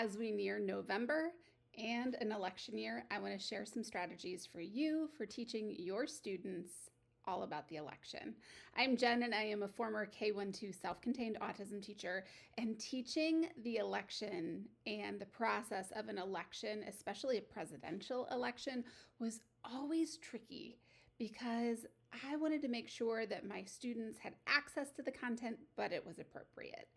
As we near November and an election year, I want to share some strategies for you for teaching your students all about the election. I'm Jen, and I am a former K-12 self-contained autism teacher, and teaching the election and the process of an election, especially a presidential election, was always tricky because I wanted to make sure that my students had access to the content, but it was appropriate.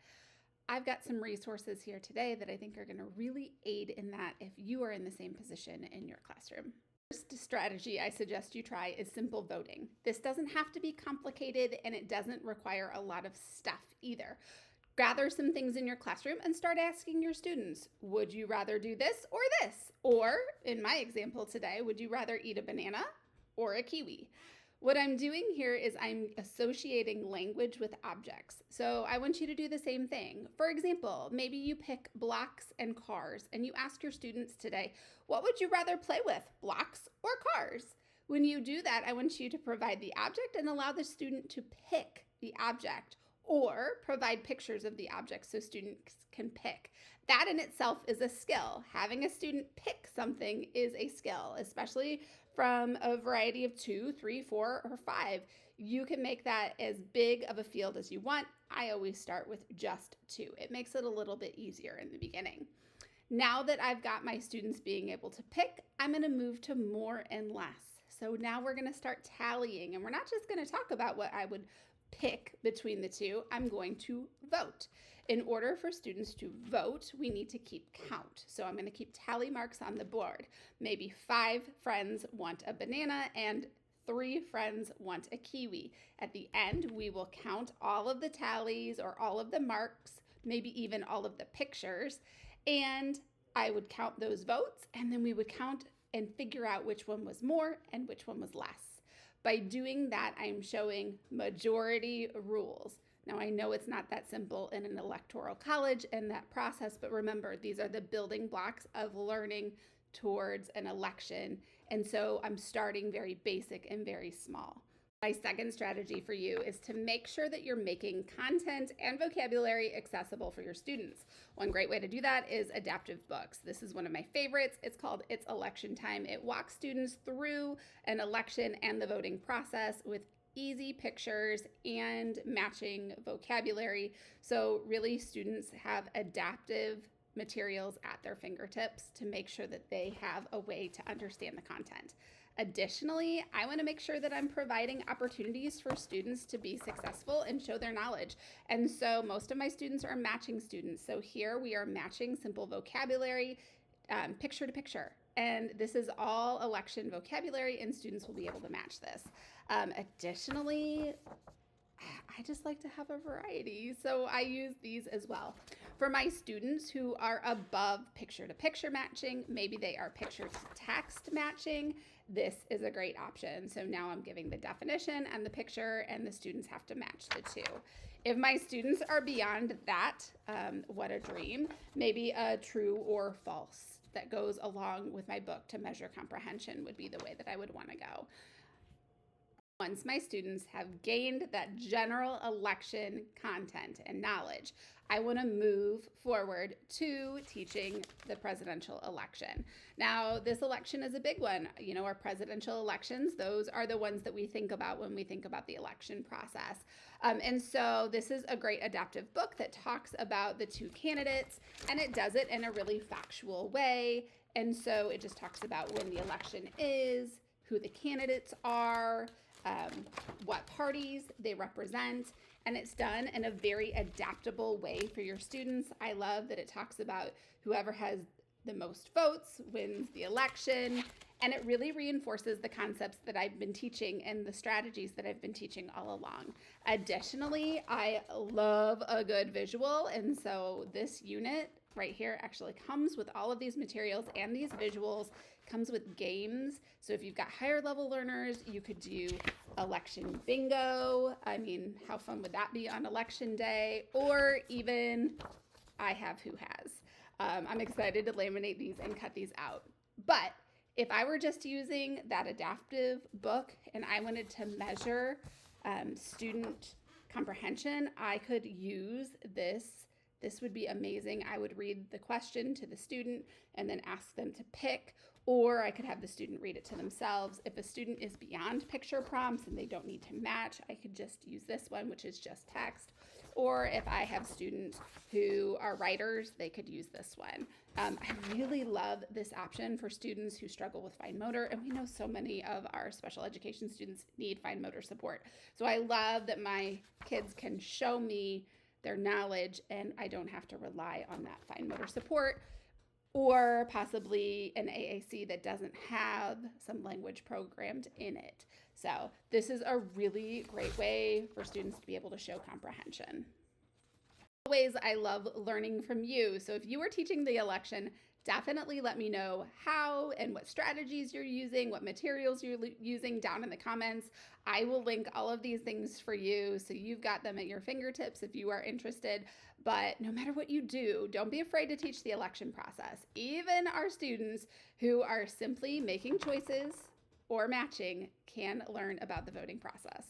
I've got some resources here today that I think are going to really aid in that if you are in the same position in your classroom. First strategy I suggest you try is simple voting. This doesn't have to be complicated, and it doesn't require a lot of stuff either. Gather some things in your classroom and start asking your students, would you rather do this or this? Or, in my example today, would you rather eat a banana or a kiwi? What I'm doing here is I'm associating language with objects. So I want you to do the same thing. For example, maybe you pick blocks and cars and you ask your students today, what would you rather play with, blocks or cars? When you do that, I want you to provide the object and allow the student to pick the object, or provide pictures of the object so students can pick. That in itself is a skill. Having a student pick something is a skill, especially from a variety of 2, 3, 4, or 5. You can make that as big of a field as you want. I always start with just 2. It makes it a little bit easier in the beginning. Now that I've got my students being able to pick, I'm going to move to more and less. So now we're going to start tallying, and we're not just going to talk about what I would pick between the two. I'm going to vote. In order for students to vote, we need to keep count. So I'm going to keep tally marks on the board. Maybe 5 friends want a banana and 3 friends want a kiwi. At the end, we will count all of the tallies or all of the marks, maybe even all of the pictures, and I would count those votes, and then we would count and figure out which one was more and which one was less. By doing that, I'm showing majority rules. Now, I know it's not that simple in an electoral college and that process, but remember, these are the building blocks of learning towards an election. And so I'm starting very basic and very small. My second strategy for you is to make sure that you're making content and vocabulary accessible for your students. One great way to do that is adaptive books. This is one of my favorites. It's called It's Election Time. It walks students through an election and the voting process with easy pictures and matching vocabulary. So really, students have adaptive materials at their fingertips to make sure that they have a way to understand the content. Additionally, I want to make sure that I'm providing opportunities for students to be successful and show their knowledge. And so most of my students are matching students. So here we are matching simple vocabulary, picture to picture. And this is all election vocabulary, and students will be able to match this. Additionally, I just like to have a variety, so I use these as well. For my students who are above picture-to-picture matching, maybe they are picture-to-text matching, this is a great option. So now I'm giving the definition and the picture, and the students have to match the two. If my students are beyond that, what a dream, maybe a true or false that goes along with my book to measure comprehension would be the way that I would want to go. Once my students have gained that general election content and knowledge, I want to move forward to teaching the presidential election. Now, this election is a big one. You know, our presidential elections, those are the ones that we think about when we think about the election process. And so this is a great adaptive book that talks about the two candidates, and it does it in a really factual way. And so it just talks about when the election is, who the candidates are, what parties they represent, and it's done in a very adaptable way for your students. I love that it talks about whoever has the most votes wins the election, and it really reinforces the concepts that I've been teaching and the strategies that I've been teaching all along. Additionally, I love a good visual, and so this unit right here actually comes with all of these materials and these visuals, comes with games. So if you've got higher level learners, you could do election bingo. I mean, how fun would that be on election day? Or even I have who has. I'm excited to laminate these and cut these out. But if I were just using that adaptive book and I wanted to measure student comprehension, I could use this this would be amazing. I would read the question to the student and then ask them to pick, or I could have the student read it to themselves. If a student is beyond picture prompts and they don't need to match, I could just use this one, which is just text. Or if I have students who are writers, they could use this one. I really love this option for students who struggle with fine motor, and we know so many of our special education students need fine motor support. So I love that my kids can show me their knowledge and I don't have to rely on that fine motor support, or possibly an AAC that doesn't have some language programmed in it. So this is a really great way for students to be able to show comprehension. Always, I love learning from you. So if you are teaching the election, definitely let me know how and what strategies you're using, what materials you're using down in the comments. I will link all of these things for you so you've got them at your fingertips if you are interested. But no matter what you do, don't be afraid to teach the election process. Even our students who are simply making choices or matching can learn about the voting process.